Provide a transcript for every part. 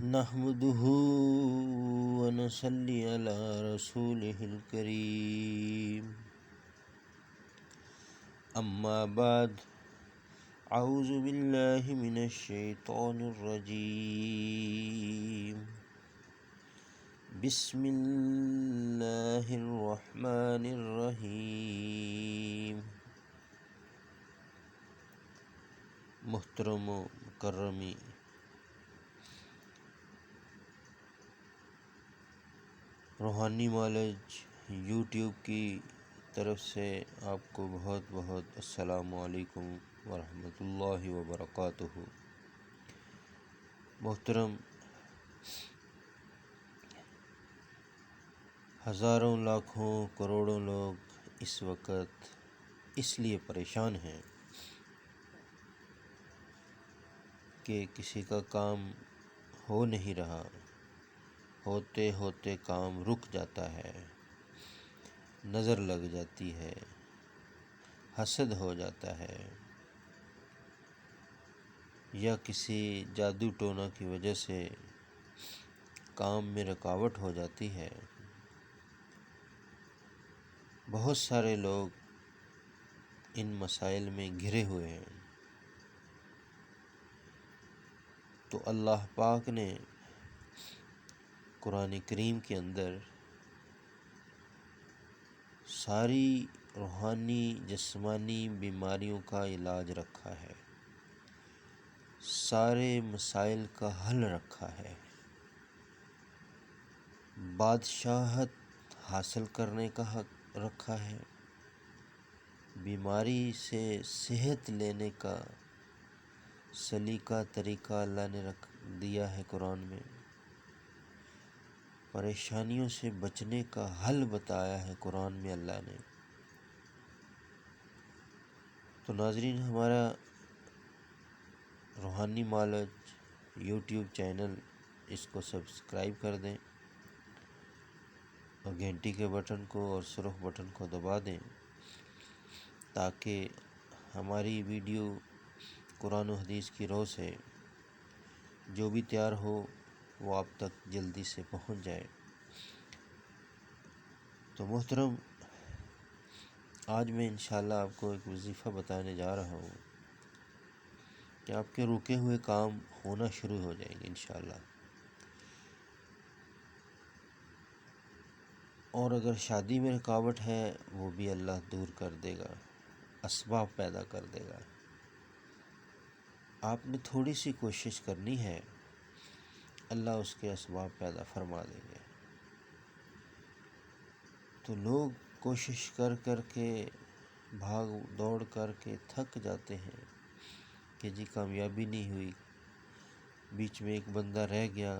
نحمده ونصلي على رسوله الكريم أما بعد أعوذ بالله من الشيطان الرجيم بسم الله الرحمن الرحيم محترم و مکرمی روحانی نالج یوٹیوب کی طرف سے آپ کو بہت بہت السلام علیکم ورحمۃ اللہ وبرکاتہ۔ محترم، ہزاروں لاکھوں کروڑوں لوگ اس وقت اس لیے پریشان ہیں کہ کسی کا کام ہو نہیں رہا، ہوتے ہوتے کام رک جاتا ہے، نظر لگ جاتی ہے، حسد ہو جاتا ہے، یا کسی جادو ٹونا کی وجہ سے کام میں رکاوٹ ہو جاتی ہے۔ بہت سارے لوگ ان مسائل میں گھرے ہوئے ہیں، تو اللہ پاک نے قرآن کریم کے اندر ساری روحانی جسمانی بیماریوں کا علاج رکھا ہے، سارے مسائل کا حل رکھا ہے۔ بادشاہت حاصل کرنے کا حق رکھا ہے، بیماری سے صحت لینے کا سلیقہ طریقہ اللہ نے رکھ دیا ہے قرآن میں، پریشانیوں سے بچنے کا حل بتایا ہے قرآن میں اللہ نے۔ تو ناظرین، ہمارا روحانی نالج یوٹیوب چینل، اس کو سبسکرائب کر دیں اور گھنٹی کے بٹن کو اور سرخ بٹن کو دبا دیں، تاکہ ہماری ویڈیو قرآن و حدیث کی روح سے جو بھی تیار ہو وہ آپ تک جلدی سے پہنچ جائے۔ تو محترم، آج میں انشاءاللہ آپ کو ایک وظیفہ بتانے جا رہا ہوں کہ آپ کے رکے ہوئے کام ہونا شروع ہو جائیں گے انشاءاللہ۔ اور اگر شادی میں رکاوٹ ہے وہ بھی اللہ دور کر دے گا، اسباب پیدا کر دے گا۔ آپ نے تھوڑی سی کوشش کرنی ہے، اللہ اس کے اسباب پیدا فرما دیں گے۔ تو لوگ کوشش کر کر کے، بھاگ دوڑ کر کے تھک جاتے ہیں کہ جی کامیابی نہیں ہوئی، بیچ میں ایک بندہ رہ گیا،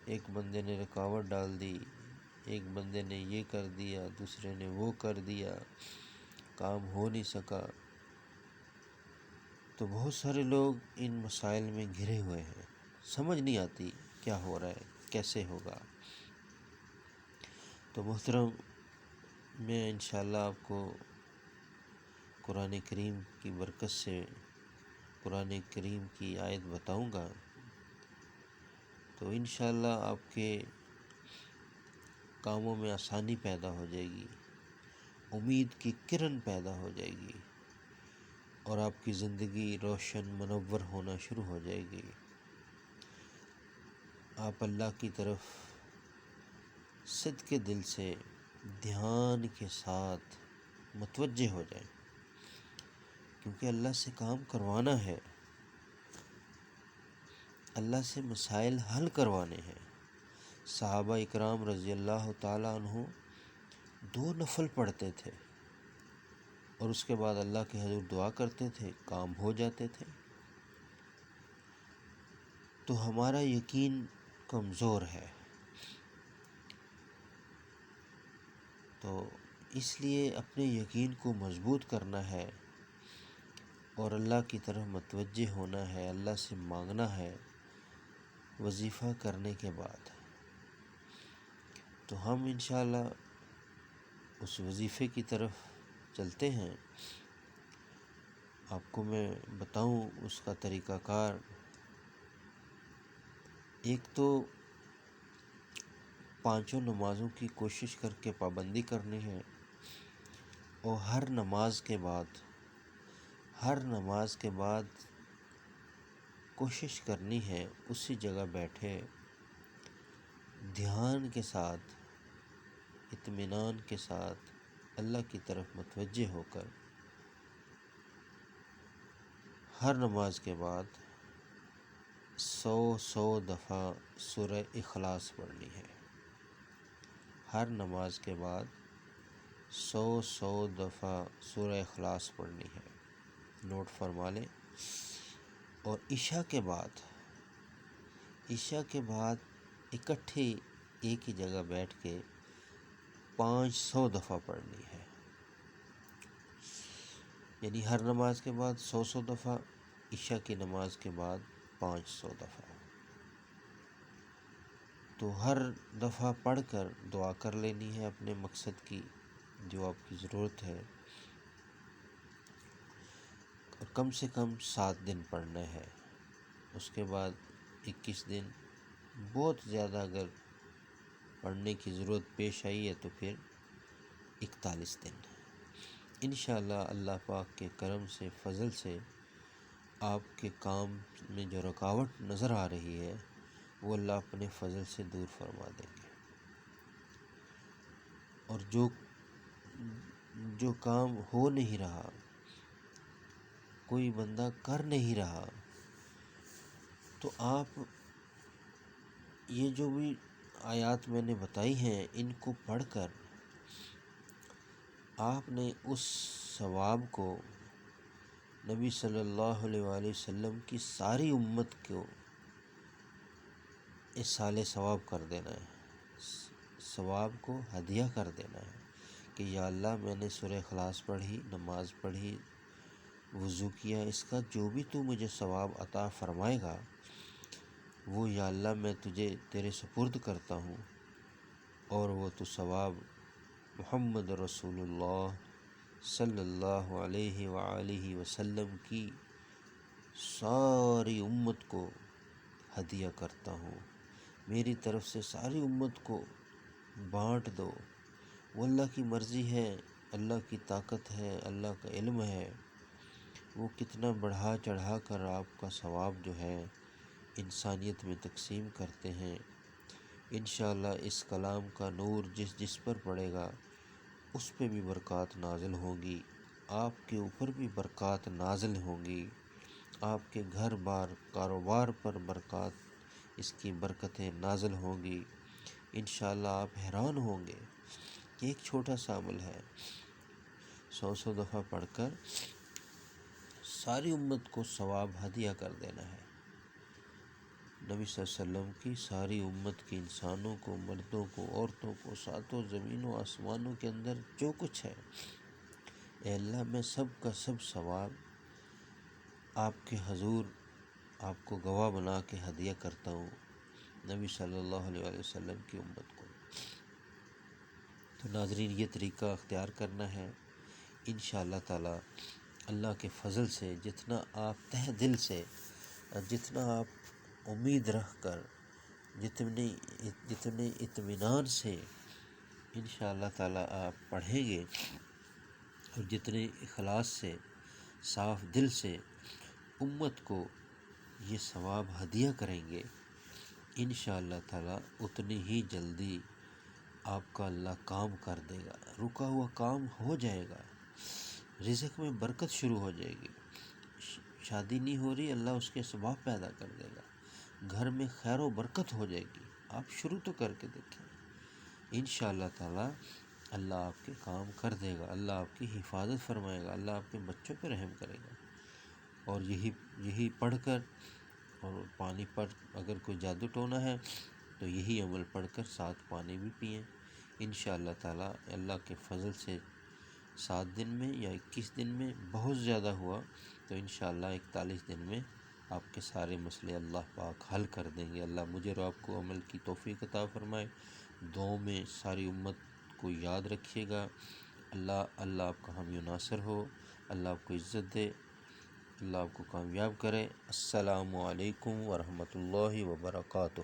ایک بندے نے رکاوٹ ڈال دی، ایک بندے نے یہ کر دیا، دوسرے نے وہ کر دیا، کام ہو نہیں سکا۔ تو بہت سارے لوگ ان مسائل میں گھرے ہوئے ہیں، سمجھ نہیں آتی کیا ہو رہا ہے، کیسے ہوگا۔ تو محترم، میں انشاءاللہ آپ کو قرآن کریم کی برکت سے قرآن کریم کی آیت بتاؤں گا، تو انشاءاللہ آپ کے کاموں میں آسانی پیدا ہو جائے گی، امید کی کرن پیدا ہو جائے گی، اور آپ کی زندگی روشن منور ہونا شروع ہو جائے گی۔ آپ اللہ کی طرف صدقے دل سے، دھیان کے ساتھ متوجہ ہو جائیں، کیونکہ اللہ سے کام کروانا ہے، اللہ سے مسائل حل کروانے ہیں۔ صحابہ اکرام رضی اللہ تعالیٰ عنہ 2 نفل پڑھتے تھے اور اس کے بعد اللہ کے حضور دعا کرتے تھے، کام ہو جاتے تھے۔ تو ہمارا یقین کمزور ہے، تو اس لیے اپنے یقین کو مضبوط کرنا ہے اور اللہ کی طرف متوجہ ہونا ہے، اللہ سے مانگنا ہے وظیفہ کرنے کے بعد۔ تو ہم انشاءاللہ اس وظیفے کی طرف چلتے ہیں۔ آپ کو میں بتاؤں اس کا طریقہ کار۔ ایک تو پانچوں نمازوں کی کوشش کر کے پابندی کرنی ہے، اور ہر نماز کے بعد کوشش کرنی ہے اسی جگہ بیٹھے دھیان کے ساتھ، اطمینان کے ساتھ اللہ کی طرف متوجہ ہو کر ہر نماز کے بعد 100 دفعہ سورہ اخلاص پڑھنی ہے۔ ہر نماز کے بعد 100 دفعہ سورہ اخلاص پڑھنی ہے، نوٹ فرما لیں۔ اور عشاء کے بعد اکٹھے ایک ہی جگہ بیٹھ کے 500 دفعہ پڑھنی ہے، یعنی ہر نماز کے بعد 100 دفعہ، عشاء کی نماز کے بعد 500 دفعہ۔ تو ہر دفعہ پڑھ کر دعا کر لینی ہے اپنے مقصد کی، جو آپ کی ضرورت ہے، اور کم سے کم 7 دن پڑھنا ہے۔ اس کے بعد 21 دن، بہت زیادہ اگر پڑھنے کی ضرورت پیش آئی ہے تو پھر 41 دن۔ انشاءاللہ اللہ پاک کے کرم سے، فضل سے آپ کے کام میں جو رکاوٹ نظر آ رہی ہے وہ اللہ اپنے فضل سے دور فرما دیں گے، اور جو کام ہو نہیں رہا، کوئی بندہ کر نہیں رہا، تو آپ یہ جو بھی آیات میں نے بتائی ہیں ان کو پڑھ کر آپ نے اس ثواب کو نبی صلی اللہ علیہ وآلہ وسلم کی ساری امت کو ایصال ثواب کر دینا ہے، ثواب کو ہدیہ کر دینا ہے کہ یا اللہ میں نے سورہ اخلاص پڑھی، نماز پڑھی، وضو کیا، اس کا جو بھی تو مجھے ثواب عطا فرمائے گا وہ یا اللہ میں تجھے تیرے سپرد کرتا ہوں، اور وہ تو ثواب محمد رسول اللہ صلی اللہ علیہ وآلہ وسلم کی ساری امت کو ہدیہ کرتا ہوں، میری طرف سے ساری امت کو بانٹ دو۔ وہ اللہ کی مرضی ہے، اللہ کی طاقت ہے، اللہ کا علم ہے، وہ کتنا بڑھا چڑھا کر آپ کا ثواب جو ہے انسانیت میں تقسیم کرتے ہیں۔ انشاءاللہ اس کلام کا نور جس پر پڑے گا اس پہ بھی برکات نازل ہوں گی، آپ کے اوپر بھی برکات نازل ہوں گی، آپ کے گھر بار کاروبار پر برکات، اس کی برکتیں نازل ہوں گی۔ انشاءاللہ آپ حیران ہوں گے کہ ایک چھوٹا سا عمل ہے، 100 دفعہ پڑھ کر ساری امت کو ثواب ہدیہ کر دینا ہے۔ نبی صلی اللہ علیہ وسلم کی ساری امت کے انسانوں کو، مردوں کو، عورتوں کو، ساتوں زمینوں آسمانوں کے اندر جو کچھ ہے، اے اللہ میں سب کا سب ثواب آپ کے حضور آپ کو گواہ بنا کے ہدیہ کرتا ہوں نبی صلی اللہ علیہ وآلہ وسلم کی امت کو۔ تو ناظرین یہ طریقہ اختیار کرنا ہے، انشاءاللہ تعالی اللہ کے فضل سے جتنا آپ تہ دل سے، جتنا آپ امید رکھ کر، جتنے اطمینان سے انشاءاللہ تعالی آپ پڑھیں گے، اور جتنے اخلاص سے، صاف دل سے امت کو یہ ثواب ہدیہ کریں گے، انشاءاللہ تعالی اتنی ہی جلدی آپ کا اللہ کام کر دے گا، رکا ہوا کام ہو جائے گا، رزق میں برکت شروع ہو جائے گی۔ شادی نہیں ہو رہی، اللہ اس کے اسباب پیدا کر دے گا، گھر میں خیر و برکت ہو جائے گی۔ آپ شروع تو کر کے دیکھیں، انشاءاللہ تعالی اللہ آپ کے کام کر دے گا، اللہ آپ کی حفاظت فرمائے گا، اللہ آپ کے بچوں پہ رحم کرے گا۔ اور یہی پڑھ کر، اور پانی پر اگر کوئی جادو ٹونا ہے تو یہی عمل پڑھ کر ساتھ پانی بھی پئیں، انشاءاللہ تعالی اللہ کے فضل سے 7 دن میں یا 21 دن میں، بہت زیادہ ہوا تو انشاءاللہ 41 دن میں آپ کے سارے مسئلے اللہ پاک حل کر دیں گے۔ اللہ مجھے اور آپ کو عمل کی توفیق عطا فرمائے۔ دعاؤں میں ساری امت کو یاد رکھیے گا۔ اللہ آپ کا حامی و ناصر ہو، اللہ آپ کو عزت دے۔ اللہ آپ کو کامیاب کرے۔ السلام علیکم ورحمۃ اللہ وبرکاتہ۔